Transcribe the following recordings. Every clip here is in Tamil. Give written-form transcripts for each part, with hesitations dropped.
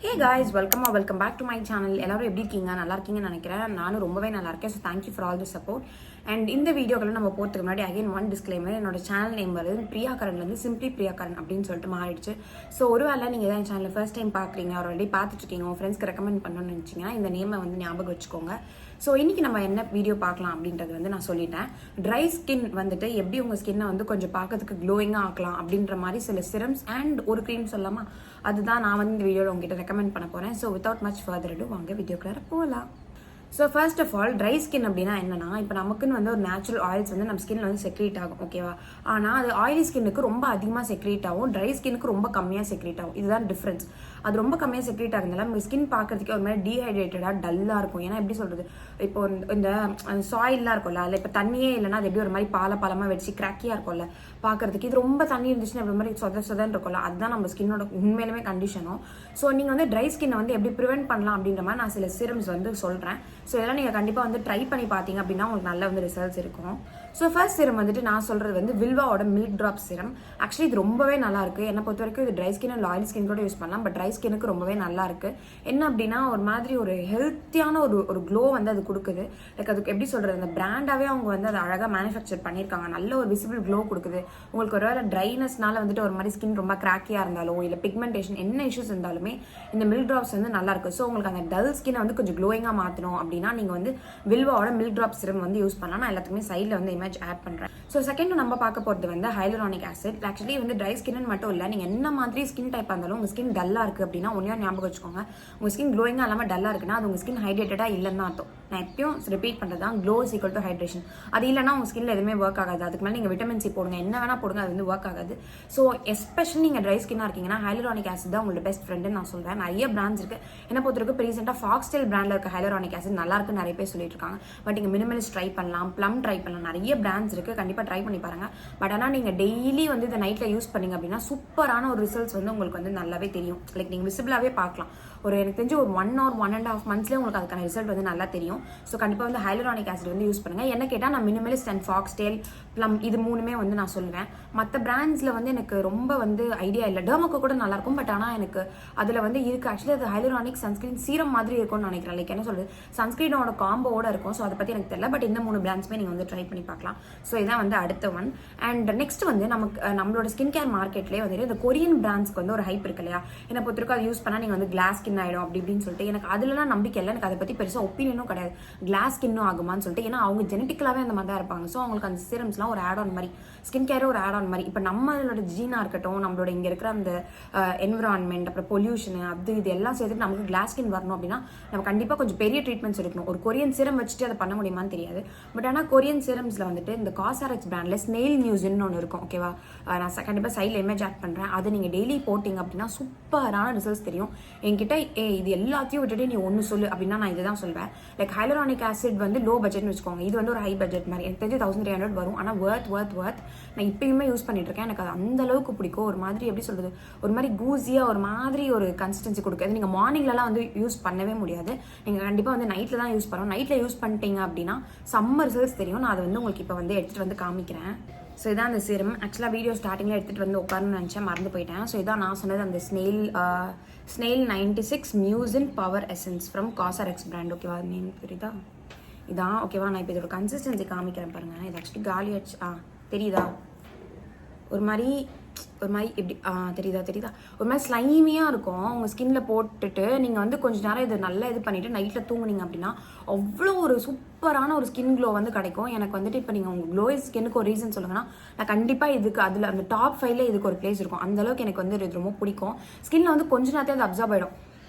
Hey guys, welcome back to my channel. எல்லாரும் எப்படி இருக்கீங்க? நல்லா இருக்கீங்கன்னு நினைக்கிறேன். நானும் ரொம்பவே நல்லா இருக்கேன். So thank you for all the support. And இந்த வீடியோக்குள்ள நம்ம போறதுக்கு முன்னாடி அகைன் ஒன் டிஸ்க்ளைமர். என்னோட சேனல் நேம் வருது பிரியா கரன்ல இருந்து சிம்பிளி பிரியா கரன் அப்படின்னு சொல்லிட்டு மாறிடுச்சு. ஸோ ஒருவேளை நீங்க தான் சேனலை ஃபர்ஸ்ட் டைம் பாக்குறீங்க, ஆல்ரெடி பார்த்துட்டு இருக்கீங்க, உங்க ஃப்ரெண்ட்ஸ்க்கு ரெக்கமெண்ட் பண்ணணும்னு நினைச்சீங்கன்னா இந்த நேமை வந்து ஞாபகம் வச்சுக்கோங்க. ஸோ இன்னைக்கு நம்ம என்ன வீடியோ பார்க்கலாம் அப்படின்றது வந்து நான் சொல்லிட்டேன். ட்ரை ஸ்கின் வந்துட்டு எப்படி உங்க ஸ்கின்னை வந்து கொஞ்சம் பார்க்கறதுக்கு க்ளோயிங்காக ஆக்கலாம் அப்படின்ற மாதிரி சில சிரம்ஸ் அண்ட் ஒரு க்ரீம் சொல்லாமா, அதுதான் நான் வந்து இந்த வீடியோவில் உங்ககிட்ட ரெக்கமெண்ட் பண்ண போறேன். So without much further ado வாங்க வீடியோக்குள்ள போகலாம். So first of all dry skin அப்படின்னா என்னன்னா, இப்போ நமக்குன்னு வந்து ஒரு நேச்சுரல் ஆயில்ஸ் வந்து நம்ம ஸ்கின்ல வந்து செக்ரேட் ஆகும், ஓகேவா? ஆனால் அது ஆயிலி ஸ்கின்னுக்கு ரொம்ப அதிகமாக செக்ரேட் ஆகும், ட்ரை ஸ்கின்னுக்கு ரொம்ப கம்மியாக செக்ரேட் ஆகும். இதுதான் டிஃப்ரென்ஸ். அது ரொம்ப கம்மியாக செக்ரேட் ஆகுதுனால உங்கள் ஸ்கின் பார்க்கறதுக்கு ஒரு மாதிரி டீஹைட்ரேட்டடாக டல்லாக இருக்கும். ஏன்னா எப்படி சொல்றது, இப்போ இந்த சாயில்லாம் இருக்கும்ல, அதில் இப்போ தண்ணியே இல்லைன்னா அது எப்படி ஒரு மாதிரி பாலமாக வச்சு கிராக்கியாக இருக்கும்ல பார்க்கறதுக்கு. இது ரொம்ப தண்ணி இருந்துச்சுன்னா இப்படி மாதிரி சொதன்னு இருக்கும்ல, அதுதான் நம்ம ஸ்கின்னோட உண்மையிலுமே கண்டிஷனும். ஸோ நீங்கள் வந்து ட்ரை ஸ்கின்னை வந்து எப்படி ப்ரிவென்ட் பண்ணலாம் அப்படின்ற மாதிரி நான் சில சிரம்ஸ் வந்து சொல்கிறேன். ஸோ இதெல்லாம் நீங்கள் கண்டிப்பாக வந்து ட்ரை பண்ணி பார்த்தீங்க அப்படின்னா உங்களுக்கு நல்ல வந்து ரிசல்ட்ஸ் இருக்கும். ஸோ ஃபர்ஸ்ட் சிரம் வந்துட்டு நான் சொல்கிறது வந்து வில்வாவோட மில்க் ட்ராப் சிரம். ஆக்சுவலி இது ரொம்பவே நல்லா இருக்கு. என்னை பொறுத்த வரைக்கும் இது dry skin and oil skin கூட யூஸ் பண்ணலாம், பட் ட்ரை ஸ்கின்னுக்கு ரொம்பவே நல்லா இருக்கு. என்ன அப்படின்னா ஒரு மாதிரி ஒரு ஹெல்த்தியான ஒரு க்ளோ வந்து அது கொடுக்குது. லைக் அதுக்கு எப்படி சொல்றது, அந்த பிராண்டாவே அவங்க வந்து அதை அழகாக மேனுஃபேக்சர் பண்ணியிருக்காங்க. நல்ல ஒரு விசிபிள் க்ளோ கொடுக்குது. உங்களுக்கு ஒரு வேலை ட்ரைனஸ்னால வந்துட்டு ஒரு மாதிரி ஸ்கின் ரொம்ப கிராக்கியாக இருந்தாலோ இல்லை பிக்மெண்டேஷன் என்ன இஷ்யூஸ் இருந்தாலுமே இந்த மில்க் ட்ராப்ஸ் வந்து நல்லா இருக்கு. ஸோ உங்களுக்கு அந்த டல் ஸ்கின்னை வந்து கொஞ்சம் க்ளோயிங்காக மாற்றணும் அப்படின்னா நீங்கள் வந்து வில்வாவோட மில்க் ட்ராப் சிரம் வந்து யூஸ் பண்ணலாம். நான் எல்லாத்துக்குமே சைடில் வந்து இமேஜ் ஆட் பண்ணுறேன். ஸோ செகண்ட் நம்ம பார்க்க போகிறது வந்து ஹைலரானிக் ஆசிட். ஆக்சுவலி வந்து ட்ரை ஸ்கின்னு மட்டும் இல்லை, நீங்கள் என்ன மாதிரி ஸ்கின் டைப்பாக இருந்தாலும் உங்கள் ஸ்கின் டல்லாக இருக்குது அப்படின்னா ஒன்றா ஞாபகம் வச்சுக்கோங்க, உங்கள் ஸ்கின் க்ளோயிங்காக இல்லாமல் டல்லாக இருக்குன்னா அது உங்கள் ஸ்கின் ஹைட்ரேட்டடாக இல்லைன்னு தான் அர்த்தம். நான் எப்பயும் ரிப்பீட் பண்ணுறது தான், glow is equal to hydration. அது இல்லைனா உங்கள் ஸ்கின்ல எதுவுமே ஒர்க் ஆகாது. அதுக்கு மேலே நீங்கள் விட்டமின் சி போடுங்க, என்ன வேணா போடுங்க, அது வந்து ஒர்க் ஆகாது. ஸோ எஸ்பெஷலி நீங்கள் ட்ரை ஸ்கின்னாக இருக்கீங்கன்னா ஹைலரானிக் ஆசிட் தான் உங்களோட பெஸ்ட் ஃப்ரெண்டுன்னு நான் சொல்கிறேன். நிறைய பிராண்ட்ஸ் இருக்குது. என்ன பொறுத்தவரைக்கும் இப்போ ரீசெண்டாக ஃபாக்ஸ்டைல் பிராண்டில் இருக்க ஹைலரானிக் ஆசிட் நல்லா இருக்குன்னு நிறைய பேர் சொல்லிட்டு இருக்காங்க. பட் நீங்கள் மினிமலிஸ்ட் ட்ரை பண்ணலாம், ப்ளம் ட்ரை பண்ணலாம், நிறைய பிராண்ட்ஸ் இருக்குது, கண்டிப்பாக ட்ரை பண்ணி பாருங்க. பட் ஆனால் நீங்கள் டெய்லி வந்து இதை நைட்டில் யூஸ் பண்ணீங்க அப்படின்னா சூப்பரான ஒரு ரிசல்ட்ஸ் வந்து உங்களுக்கு வந்து நல்லாவே தெரியும். லைக் நீங்கள் விசிபிளாகவே பார்க்கலாம். ஒரு எனக்கு தெரிஞ்சு ஒரு 1 or 1.5 monthsலேயே உங்களுக்கு அதுக்கான ரிசல்ட் வந்து நல்லா தெரியும். ஸோ கண்டிப்பாக வந்து ஹைலரானிக் ஆசிட் வந்து யூஸ் பண்ணுங்க. என்ன கேட்டால் நான் மினிமலிஸ்ட் அண்ட் ஃபாக்ஸ்டைல் ப்ளம் இது மூணுமே வந்து நான் சொல்லுவேன். மற்ற பிராண்ட்ஸில் வந்து எனக்கு ரொம்ப வந்து ஐடியா இல்லை. டெர்மோக்கோ கூட நல்லா இருக்கும், பட் ஆனால் எனக்கு அதில் வந்து இருக்கு. ஆக்சுவலி அது ஹைலரானிக் சன்ஸ்கிரீன் சீரம் மாதிரி இருக்கும்னு நினைக்கிறேன். லைக் என்ன சொல்றது, சன்ஸ்கிரீனோட காம்போட இருக்கும். ஸோ அதை பற்றி எனக்கு தெரியல, பட் இந்த 3 பிராண்ட்ஸுமே நீங்கள் வந்து ட்ரை பண்ணி பார்க்கலாம். ஸோ இதான் வந்து அடுத்த ஒன். அண்ட் நெக்ஸ்ட் வந்து நம்மளோட ஸ்கின் கேர் மார்க்கெட்லேயே வந்துட்டு இந்த கொரியன் பிராண்ட்ஸ்க்கு வந்து ஒரு ஹைப் இருக்கு இல்லையா. என்ன பொறுத்திருக்கும் அது யூஸ் பண்ணால் நீங்கள் வந்து கிளாஸ் ஸ்கின் ஆகிடும் அப்படி இப்படின்னு சொல்லிட்டு எனக்கு அதுலலாம் நம்பிக்கை இல்லை. எனக்கு அதை பற்றி பெருசாக ஒப்பீனியனும் கிடையாது, கிளாஸ் ஸ்கின்னும் ஆகுமான்னு சொல்லிட்டு. ஏன்னா அவங்க ஜெனட்டிக்கலாகவே அந்த மாதிரி தான் இருப்பாங்க. ஸோ அவங்களுக்கு அந்த சீரம்ஸ்லாம் ஒரு ஆட் ஆன் மாதிரி, ஸ்கின் கேரே ஒரு ஆட் ஆன் மாதிரி. இப்போ நம்மளோட ஜீனாக இருக்கட்டும், நம்மளோட இங்கே இருக்கிற அந்த என்விரான்மெண்ட், அப்புறம் பொல்யூஷன், அது இது எல்லாம் சேர்த்துட்டு நமக்கு கிளாஸ் ஸ்கின் வரணும் அப்படின்னா நம்ம கண்டிப்பாக கொஞ்சம் பெரிய ட்ரீட்மெண்ட்ஸ் எடுக்கணும். ஒரு கொரியன் சீரம் வச்சுட்டு அதை பண்ண முடியுமான்னு தெரியாது. பட் ஆனால் கொரியன் சீரம்ஸில் வந்துட்டு இந்த காசாரெக்ஸ் பிராண்டில் ஸ்னெயில் மியூசின்னு ஒன்று இருக்கும், ஓகேவா? நான் கண்டிப்பாக சைடில் இமேஜ் ஆட் பண்ணுறேன். அதை நீங்கள் டெய்லி போட்டிங்க அப்படின்னா சூப்பரான ரிசல்ட்ஸ் தெரியும். என்கிட்ட இது எல்லாத்தையும் விட்டுட்டு நீ ஒன்று சொல்லு அப்படின்னா நான் இதை தான் சொல்வேன். லைக் ஹைலரானிக் ஆசிட் வந்து லோ பட்ஜெட்னு வச்சுக்கோங்க, இது வந்து ஒரு ஹை பட்ஜெட் மாதிரி. எனக்கு தெரிஞ்சு 1300 வரும். ஆனால் ஒர்த் நான் இப்பயுமே யூஸ் பண்ணிட்டு இருக்கேன். எனக்கு அது அந்த அளவுக்கு பிடிக்கும். ஒரு மாதிரி எப்படி சொல்றது, ஒரு மாதிரி கூசியா ஒரு மாதிரி ஒரு கன்சிஸ்டன்சி கொடுக்குது. நீங்கள் மார்னிங்லலாம் வந்து யூஸ் பண்ணவே முடியாது. நீங்கள் கண்டிப்பாக வந்து நைட்டில் தான் யூஸ் பண்ணணும். நைட்டில் யூஸ் பண்ணிட்டீங்க அப்படின்னா சம்மர் ரிசல்ட்ஸ் தெரியும். நான் அதை வந்து உங்களுக்கு இப்போ வந்து எடுத்துகிட்டு வந்து காமிக்கிறேன். ஸோ இதான் அந்த சீரம். ஆக்சுவலாக வீடியோ ஸ்டார்டிங்கில் எடுத்துகிட்டு வந்து உட்காரணும்னு நினச்சேன், மறந்து போயிட்டேன். ஸோ இதான் நான் சொன்னது, அந்த snail 96 mucin power essence from COSRX brand, ஓகேவா? நேம் தெரியுதா? இதான், ஓகேவா? நான் இப்போ இதோட கன்சிஸ்டன்சி காமிக்கிறேன் பாருங்கள். இது ஆக்சுவலி காலி ஆச்சு, தெரியுதா? ஒரு மாதிரி எப்படி தெரியுதா? ஒரு மாதிரி ஸ்லைமியாக இருக்கும். உங்கள் ஸ்கின்ல போட்டுட்டு நீங்கள் வந்து கொஞ்சம் நேரம் இது நல்லா இது பண்ணிவிட்டு நைட்டில் தூங்குனீங்க அப்படின்னா அவ்வளோ ஒரு சூப்பரான ஒரு ஸ்கின் க்ளோ வந்து கிடைக்கும். எனக்கு வந்துட்டு இப்போ நீங்கள் உங்கள் க்ளோயிங் ஸ்கின்னுக்கு ஒரு ரீசன் சொல்லுங்கன்னா நான் கண்டிப்பாக இதுக்கு அதில் அந்த டாப் 5ல இதுக்கு ஒரு பிளேஸ் இருக்கும். அந்தளவுக்கு எனக்கு வந்து இது ரொம்ப பிடிக்கும். ஸ்கின்ல வந்து கொஞ்ச நேரத்தையும் அது அப்சர்வ் ஆகிடும்.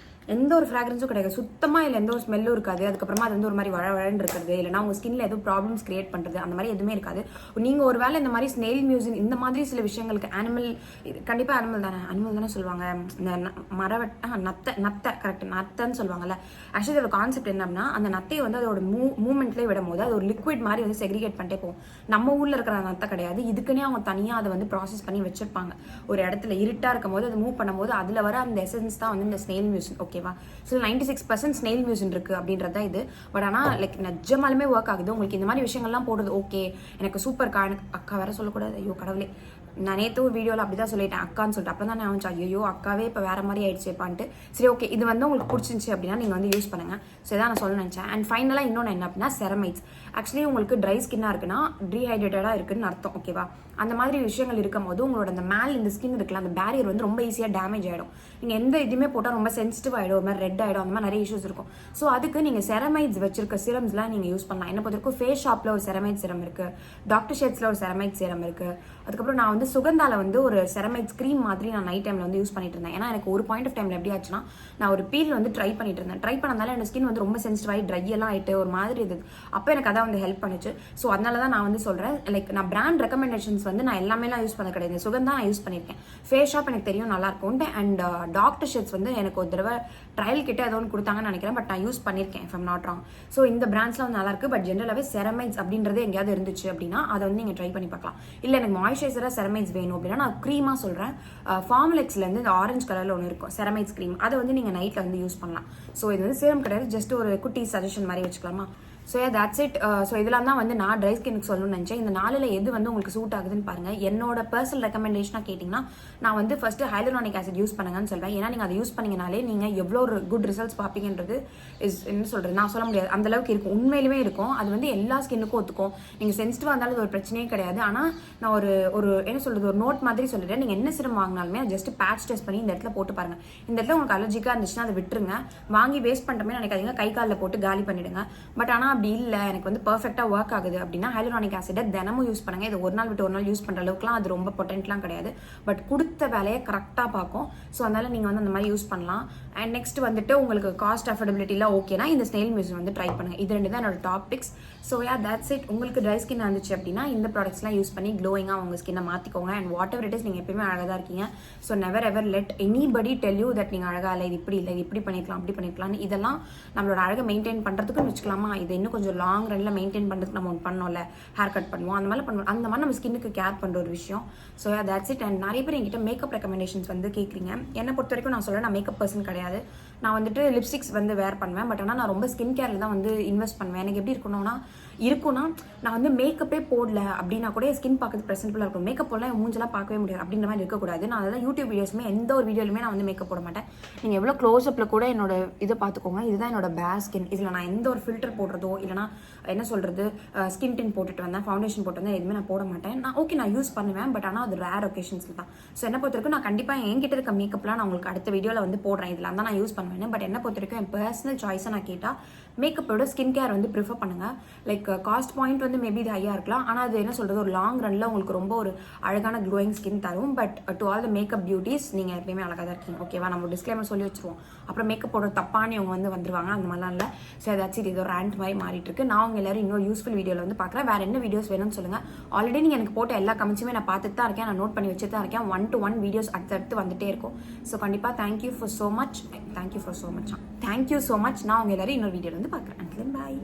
எந்த ஒரு ஃப்ராக்ரன்ஸும் கிடையாது, சுத்தமாக இல்லை, எந்த ஒரு ஸ்மெல்லும் இருக்காது. அதுக்கப்புறமா அது வந்து ஒரு மாதிரி வழன்னு இருக்கிறது, இல்லைனா உங்கள் ஸ்கின்ல எதுவும் ப்ராப்ளம்ஸ் கிரியேட் பண்ணுறது அந்த மாதிரி எதுவுமே இருக்காது. நீங்கள் ஒரு வேளை இந்த மாதிரி ஸ்னெயில் மியூசின் இந்த மாதிரி சில விஷயங்களுக்கு கண்டிப்பாக அனிமல் தானே சொல்லுவாங்க, இந்த நத்தை கரெக்ட், நத்தைன்னு சொல்லுவாங்கல்ல. ஆக்சுவலி அதோட கான்செப்ட் என்ன அப்படின்னா, அந்த நத்தையை வந்து அதோட மூவ்மெண்ட்லேயே விடும் போது அது ஒரு லிக்விட் மாதிரி வந்து செக்ரிகேட் பண்ணிட்டே போகும். நம்ம ஊரில் இருக்கிற நத்தை கிடையாது, இதுக்குன்னே அவங்க தனியாக அதை வந்து ப்ராசஸ் பண்ணி வச்சிருப்பாங்க. ஒரு இடத்துல இருட்டாக இருக்கும் போது அது மூவ் பண்ணும்போது அதில் வர அந்த எசன்ஸ் தான் வந்து இந்த ஸ்னெயில் மியூசின், ஓகேவா? ஸோ 96% ஸ்னெயில் மியூசின் இருக்கு அப்படின்றது தான் இது. பட் ஆனால் லைக் நிஜமாலுமே ஒர்க் ஆகுது. உங்களுக்கு இந்த மாதிரி விஷயங்கள்லாம் போடுறது ஓகே, எனக்கு சூப்பர் எனக்கு அக்கா வேற சொல்லக்கூடாது, ஐயோ கடவுளே, நான் நேற்று ஒரு வீடியோவில் அப்படி தான் சொல்லிட்டேன் அக்கான்னு சொல்லிட்டு. அப்புறம் தான் நான் ஐயோ அக்காவே இப்போ வேறு மாதிரி ஆயிடுச்சுப்பான்ட்டு. சரி ஓகே, இது வந்து உங்களுக்கு பிடிச்சிருந்துச்சி அப்படின்னா நீங்கள் வந்து யூஸ் பண்ணுங்கள். ஸோ இதான் நான் சொல்ல நினச்சேன். அண்ட் ஃபைனலாக இன்னொன்று என்ன அப்படின்னா செரமைட்ஸ். ஆக்சுவலி உங்களுக்கு ட்ரை ஸ்கின்னாக இருக்குன்னா டீஹைட்ரேட்டடாக இருக்குன்னு அர்த்தம். ஓகேவா? அந்த மாதிரி விஷயங்கள் இருக்கும் போது உங்களோட அந்த மேல் இந்த ஸ்கின் இருக்குல்ல, அந்த பேரியர் வந்து ரொம்ப ஈஸியாக டேமேஜ் ஆகிடும். நீங்கள் எந்த இதுவுமே போட்டால் ரொம்ப சென்சிட்டிவ் ஆகிடும், ஒரு மாதிரி ரெட் ஆகிடும், அந்த மாதிரி நிறைய இஷ்யூஸ் இருக்கும். ஸோ அதுக்கு நீங்கள் செரமைட்ஸ் வச்சிருக்க சிரம்ஸ்லாம் நீங்கள் யூஸ் பண்ணலாம். என்ன பொறுத்தவரைக்கும் ஃபேஸ் ஷாப்பில் ஒரு செரமைட் சிரம் இருக்குது, டாக்டர் ஷேட்ஸில் ஒரு செரமைட் சிரம் இருக்குது. அதுக்கப்புறம் நான் வந்து சுகந்தால வந்து ஒரு செரமைட்ஸ் க்ரீம் மாதிரி நான் நைட் டைமில் வந்து யூஸ் பண்ணிட்டு இருந்தேன். ஏன்னா எனக்கு ஒரு பாயிண்ட் ஆஃப் டைமில் எப்படி ஆச்சுன்னா, நான் ஒரு பீல் வந்து ட்ரை பண்ணிட்டு இருந்தேன். ட்ரை பண்ணதால என்னோட ஸ்கின் வந்து ரொம்ப சென்சிட்டிவ் ஆகி ட்ரை எல்லாம் ஆகிட்டு ஒரு மாதிரி இருந்தது. அப்போ எனக்கு அதான் வந்து ஹெல்ப் பண்ணுச்சு. ஸோ அதனால தான் நான் வந்து சொல்கிறேன், லைக் நான் பிராண்ட் ரெக்கமெண்டேஷன்ஸ் வந்து நான் எல்லாமேலாம் யூஸ் பண்ண கிடையாது. சுகந்தா நான் யூஸ் பண்ணியிருக்கேன். ஃபேஸ் ஷாப் எனக்கு தெரியும் நல்லா இருக்கும். அண்ட் டாக்டர் ஷேட்ஸ் வந்து எனக்கு ஒரு தடவை ட்ரையல் கிட்ட ஏதோ ஒன்று கொடுத்தாங்கன்னு நினைக்கிறேன். பட் நான் யூஸ் பண்ணியிருக்கேன், if I'm not wrong. So இந்த பிராண்ட்ஸ்லாம் வந்து நல்லா இருக்கு. பட் ஜென்ரலாகவே செரமைட்ஸ் அப்படின்றது எங்கேயாவது இருந்துச்சு அப்படின்னா அதை வந்து நீங்கள் ட்ரை பண்ணி பார்க்கலாம். இல்லை எனக்கு மாய்ஸ்சரைசராக செரமைட்ஸ் வேணும் அப்படின்னா நான் க்ரீமாக சொல்கிறேன். ஃபார்முலெக்ஸ்லேருந்து இந்த ஆரஞ்சு கலரில் ஒன்று இருக்கும் செரமைட்ஸ் க்ரீம், அதை வந்து நீங்கள் நைட்டில் வந்து யூஸ் பண்ணலாம். ஸோ இது வந்து சீரம் கிடையாது, ஜஸ்ட் ஒரு குட்டி சஜஷன் மாதிரி வச்சுக்கலாமா? So that's it. ஸோ இதெல்லாம் தான் வந்து நான் ட்ரை ஸ்கின்னுக்கு சொல்லணும்னு நினச்சேன். இந்த நாளில் எது வந்து உங்களுக்கு சூட் ஆகுதுன்னு பாருங்கள். என்னோட பர்சனல் ரெக்கமெண்டேஷனாக கேட்டிங்கன்னா நான் வந்து ஃபஸ்ட்டு ஹைலூரானிக் ஆசிட் யூஸ் பண்ணுங்கன்னு சொல்வேன். ஏன்னா நீங்கள் அதை யூஸ் பண்ணிங்கனாலே நீங்கள் எவ்வளோ ஒரு குட் ரிசல்ட்ஸ் பார்ப்பீங்கன்றது என்ன சொல்கிறது, நான் சொல்ல முடியாது, அந்தளவுக்கு இருக்கும், உண்மையிலுமே இருக்கும். அது வந்து எல்லா ஸ்கின்னுக்கும் ஒத்துக்கும். நீங்கள் சென்சிட்டிவாக இருந்தாலும் அது ஒரு பிரச்சனையே கிடையாது. ஆனால் நான் ஒரு என்ன சொல்கிறது, ஒரு நோட் மாதிரி சொல்லிட்டேன். நீங்கள் என்ன சிரம் வாங்கினாலுமே ஜஸ்ட் பேட்ச் டெஸ்ட் பண்ணி இந்த இடத்துல போட்டு பாருங்கள். இந்த இடத்துல உங்களுக்கு அலர்ஜிக்காக இருந்துச்சுன்னா அதை விட்டுருங்க. வாங்கி வேஸ்ட் பண்ணுறமே நினைக்காதீங்க, கை காலில் போட்டு காலி பண்ணிவிடுங்க. பட் ஆனால் அப்படி இல்லை, எனக்கு வந்து பர்ஃபெக்டாக ஒர்க் ஆகுது அப்படின்னா ஹைலூரானிக் ஆசிடை தினமும் யூஸ் பண்ணுங்க. இது ஒரு நாள் விட்டு ஒரு நாள் யூஸ் பண்ணுற அளவுக்குலாம் அது ரொம்ப பொட்டன்ட்லாம் கிடையாது. பட் கொடுத்த வேலையை கரெக்டாக பார்க்கும். ஸோ அதனால நீங்கள் வந்து அந்த மாதிரி யூஸ் பண்ணலாம். அண்ட் நெக்ஸ்ட் வந்துட்டு உங்களுக்கு காஸ்ட் அஃபோர்டபிலிட்டிலாம் ஓகேனா இந்த ஸ்னெயில் மியூசியம் வந்து ட்ரை பண்ணுங்க. இது ரெண்டு தான் என்னோட டாபிக்ஸ். So that's it. உங்களுக்கு ட்ரை ஸ்கின் இருந்துச்சு அப்படின்னா இந்த ப்ராடக்ட்ஸ்லாம் யூஸ் பண்ணி க்ளோயிங்காக உங்கள் ஸ்கின்னை மாற்றிக்கோங்க. And what ever it is, நீங்கள் எப்பயுமே அழகாக தான் இருக்கீங்க. So never ever let anybody tell you that நீங்கள் அழகாக இல்லை, இது இப்படி இல்லை, இது இப்படி பண்ணிக்கலாம், அப்படி பண்ணிக்கலாம்னு. இதெல்லாம் நம்மளோட அழகை மெயின்டைன் பண்ணுறதுக்குன்னு வச்சுக்கலாமா? இது இன்னும் கொஞ்சம் லாங் ரன்ல மெயின்டைன் பண்ணுறதுக்கு நம்ம ஒன்று பண்ணோம்ல, ஹேர் கட் பண்ணுவோம், அந்த மாதிரி பண்ணுவோம். அந்த மாதிரி நம்ம ஸ்கின்னுக்கு கேர் பண்ணுற ஒரு விஷயம். So that's it. அண்ட் நிறைய பேர் என்கிட்ட மேக்கப் ரெக்கமெண்டேஷன்ஸ் வந்து கேட்குறீங்க. என்னை பொறுத்த வரைக்கும் நான் சொல்கிறேன், நான் மேக்கப் பர்சன் கிடையாது. நான் வந்துட்டு லிப்ஸ்டிக்ஸ் வந்து வேர் பண்ணுவேன். பட் ஆனால் நான் ரொம்ப ஸ்கின் கேரில் தான் வந்து இன்வெஸ்ட் பண்ணுவேன். எனக்கு எப்படி இருக்கும்னா நான் வந்து மேக்கப்பே போடல அப்படின்னா கூட ஸ்கின் பார்க்கறது ப்ரெசென்டபுளாக இருக்கும். மேக்கப் போடலாம் மூஞ்செல்லாம் பார்க்கவே முடியாது அப்படின்ற மாதிரி இருக்கக்கூடாது. நான் அதெல்லாம் யூடியூப் வீடியோஸுமே எந்த ஒரு வீடியோலுமே நான் வந்து மேக்கப் போட மாட்டேன். நீங்கள் எவ்வளோ க்ளோஸ்அப்பில் கூட என்னோட இதை பார்த்துக்கோங்க. இதுதான் என்னோட பேஸ் ஸ்கின். இதில் நான் எந்த ஒரு ஃபில்டர் போடுறதோ இல்லைனா என்ன சொல்கிறது ஸ்கின் டின் போட்டுட்டு வந்தேன், ஃபவுண்டேஷன் போட்டு வந்தேன், எதுவுமே நான் போட மாட்டேன். நான் யூஸ் பண்ணுவேன். பட் ஆனால் அது ரேர் ஒகேஷன்ஸில் தான். ஸோ என்ன பொறுத்த வரைக்கும் நான் கண்டிப்பாக என்கிட்ட இருக்க மேக்கப்லாம் நான் உங்களுக்கு அடுத்த வீடியோவில் வந்து போடுறேன். இதெல்லாம் தான் நான் யூஸ் பண்ணுவேன். பட் என்ன பொறுத்த வரைக்கும் என் பர்சனல் சாய்ஸை நான் கேட்டால் மேக்கப்போட ஸ்கின் கேர் வந்து ப்ரிஃபர் பண்ணுங்கள். லைக் காஸ்ட் பாயிண்ட் வந்து மேபி இது ஹையாக இருக்கலாம். ஆனால் அது என்ன சொல்கிறது, ஒரு லாங் ரன்னில் உங்களுக்கு ரொம்ப ஒரு அழகான க்ளோயிங் ஸ்கின் தரும். But to all the makeup beauties, நீங்கள் எப்பயுமே அழகாக தான் இருக்கீங்க. ஓகேவா? நம்ம டிஸ்க்ளைமர் சொல்லி வச்சுருவோம். அப்புறம் மேக்கப் போட தப்பானே அவங்க வந்து வந்துருவாங்க, அந்த மாதிரிலாம் இல்லை. ஸோ ஏதாச்சும் இது ஒரு ரேண்ட் மாதிரி மாறிட்டு இருக்கு. நான் உங்கள் எல்லாரும் இன்னொரு யூஸ்ஃபுல் வீடியோவில் வந்து பார்க்குறேன். வேறு என்ன வீடியோஸ் வேணும்னு சொல்லுங்கள். ஆல்ரெடி நீங்கள் எனக்கு போட்ட எல்லா கமெண்ட்ஸுமே நான் பார்த்துட்டு தான் இருக்கேன், நான் நோட் பண்ணி வச்சுட்டு தான் இருக்கேன். 1 to 1 வீடியோஸ் அடுத்தடுத்து வந்துட்டே இருக்கும். ஸோ கண்டிப்பாக தேங்க்யூ ஃபார் ஸோ மச். நான் உங்கள் எல்லாரும் இன்னொரு வீடியோவில் வந்து பார்க்குறேன். பாய்.